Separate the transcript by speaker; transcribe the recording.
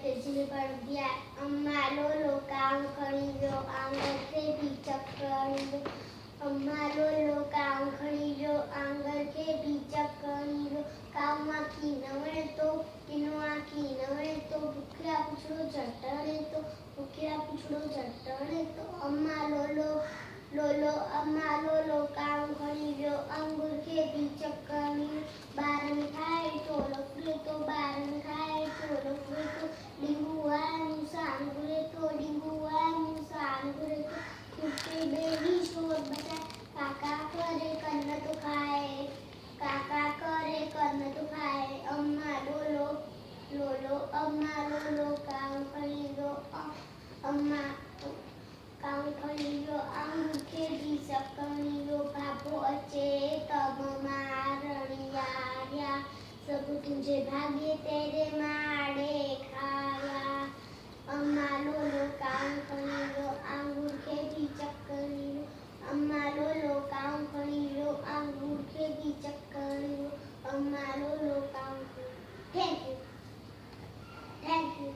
Speaker 1: तेजिल पढ़ दिया अम्मा लो लो काम खड़ी जो आंगन के बीचक करी जो अम्मा लो लो काम खड़ी जो आंगन के बीचक करी जो कामा की नवरे तो किनवा की नवरे तो भूखिया पूछड़ो झटणे तो भूखिया पूछड़ो झटणे तो अम्मा लो लो अम्मा लो काम खड़ी जो अंगूर के बीचक करी बारन खाए तो लफड़े तो बारन खाए तो लफड़े तो डिंगुआ मूसा अंगूरे तो डिंगुआ मूसा अंगूरे तो चुपके बेबी शोर बचा काका करे कन्न तो खाए काका करे कन्न तो खाए अम्मा लो अम्मा लो काम खड़ी जो अम्मा काम खड़ी जो अंगूर के बीचक करी जो बाबो अचे तब मारनिया सब तुझे भाग्य तेरे माड़े खाया अम्मा लो काम खड़ी जो अंगूर के बीचक करी जो अम्मा लो काम खड़ी जो अंगूर के बीचक करी जो अम्मा लो काम खड़ी थैंक यू